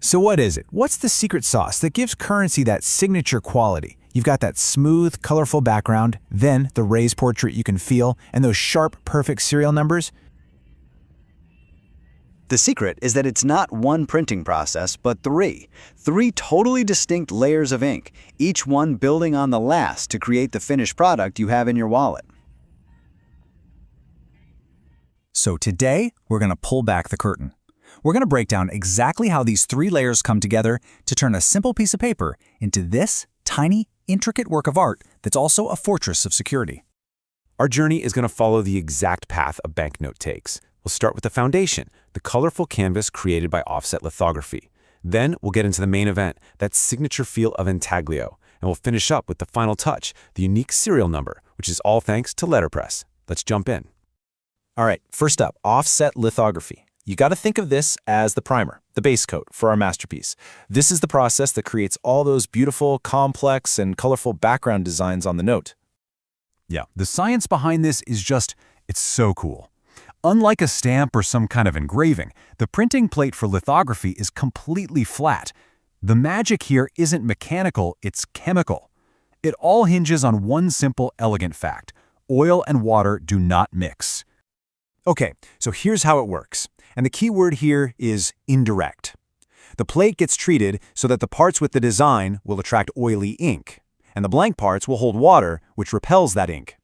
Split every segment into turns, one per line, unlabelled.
So what is it? What's the secret sauce that gives currency that signature quality? You've got that smooth, colorful background, then the raised portrait you can feel, and those sharp, perfect serial numbers.
The secret is that it's not one printing process, but three. Three totally distinct layers of ink, each one building on the last to create the finished product you have in your wallet.
So today, we're going to pull back the curtain. We're going to break down exactly how these three layers come together to turn a simple piece of paper into this tiny, intricate work of art that's also a fortress of security.
Our journey is going to follow the exact path a banknote takes. We'll start with the foundation, the colorful canvas created by offset lithography. Then we'll get into the main event, that signature feel of Intaglio, and we'll finish up with the final touch, the unique serial number, which is all thanks to LetterPress. Let's jump in.
All right, first up, offset lithography. You got to think of this as the primer, the base coat for our masterpiece. This is the process that creates all those beautiful, complex, and colorful background designs on the note.
Yeah, the science behind this is it's so cool. Unlike a stamp or some kind of engraving, the printing plate for lithography is completely flat. The magic here isn't mechanical, it's chemical. It all hinges on one simple, elegant fact. Oil and water do not mix.
Okay, so here's how it works. And the key word here is indirect. The plate gets treated so that the parts with the design will attract oily ink, and the blank parts will hold water, which repels that ink.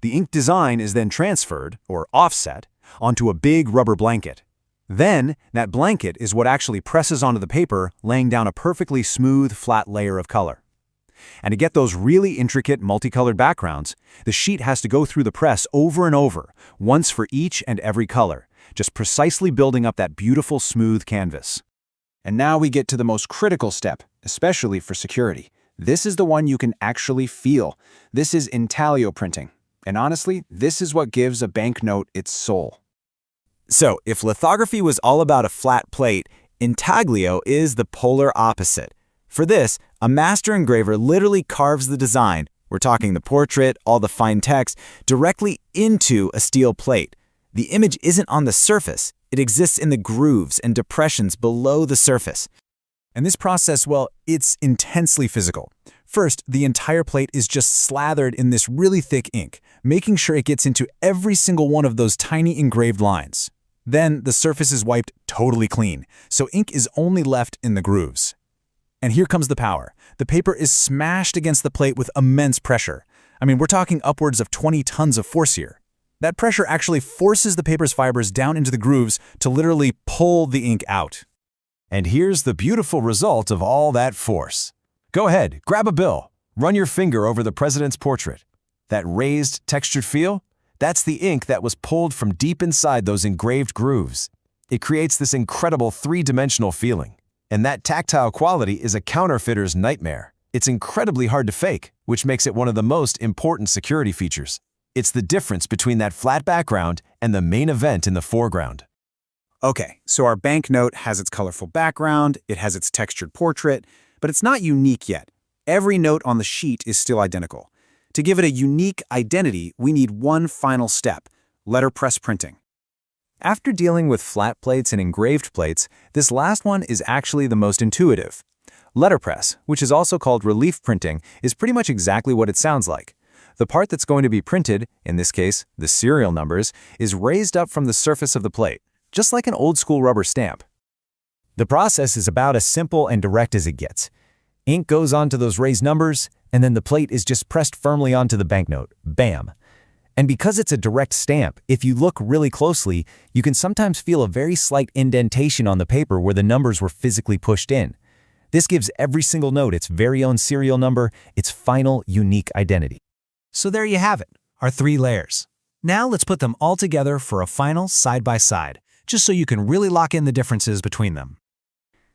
The ink design is then transferred, or offset, onto a big rubber blanket. Then, that blanket is what actually presses onto the paper, laying down a perfectly smooth, flat layer of color. And to get those really intricate, multicolored backgrounds, the sheet has to go through the press over and over, once for each and every color, just precisely building up that beautiful, smooth canvas. And now we get to the most critical step, especially for security. This is the one you can actually feel. This is intaglio printing. And honestly, this is what gives a banknote its soul.
So, if lithography was all about a flat plate, intaglio is the polar opposite. For this, a master engraver literally carves the design, we're talking the portrait, all the fine text, directly into a steel plate. The image isn't on the surface, it exists in the grooves and depressions below the surface.
And this process, well, it's intensely physical. First, the entire plate is just slathered in this really thick ink, making sure it gets into every single one of those tiny engraved lines. Then, the surface is wiped totally clean, so ink is only left in the grooves. And here comes the power. The paper is smashed against the plate with immense pressure. I mean, we're talking upwards of 20 tons of force here. That pressure actually forces the paper's fibers down into the grooves to literally pull the ink out.
And here's the beautiful result of all that force. Go ahead, grab a bill, run your finger over the president's portrait. That raised, textured feel? That's the ink that was pulled from deep inside those engraved grooves. It creates this incredible three-dimensional feeling. And that tactile quality is a counterfeiter's nightmare. It's incredibly hard to fake, which makes it one of the most important security features. It's the difference between that flat background and the main event in the foreground.
Okay, so our banknote has its colorful background, it has its textured portrait, but it's not unique yet. Every note on the sheet is still identical. To give it a unique identity, we need one final step: letterpress printing. After dealing with flat plates and engraved plates, this last one is actually the most intuitive. Letterpress, which is also called relief printing, is pretty much exactly what it sounds like. The part that's going to be printed, in this case, the serial numbers, is raised up from the surface of the plate, just like an old-school rubber stamp.
The process is about as simple and direct as it gets. Ink goes onto those raised numbers, and then the plate is just pressed firmly onto the banknote. Bam! And because it's a direct stamp, if you look really closely, you can sometimes feel a very slight indentation on the paper where the numbers were physically pushed in. This gives every single note its very own serial number, its final, unique identity.
So there you have it, our three layers. Now let's put them all together for a final side-by-side, just so you can really lock in the differences between them.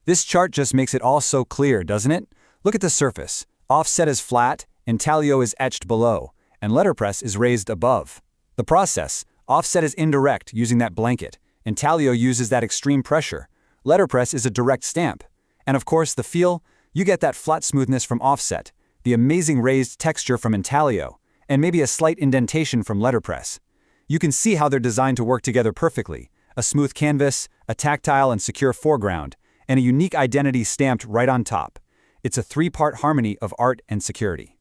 This chart just makes it all so clear, doesn't it? Look at the surface. Offset is flat, intaglio is etched below, and letterpress is raised above. The process: offset is indirect, using that blanket. Intaglio uses that extreme pressure. Letterpress is a direct stamp. And of course, the feel: you get that flat smoothness from offset, the amazing raised texture from intaglio, and maybe a slight indentation from letterpress. You can see how they're designed to work together perfectly: a smooth canvas, a tactile and secure foreground, and a unique identity stamped right on top. It's a three-part harmony of art and security.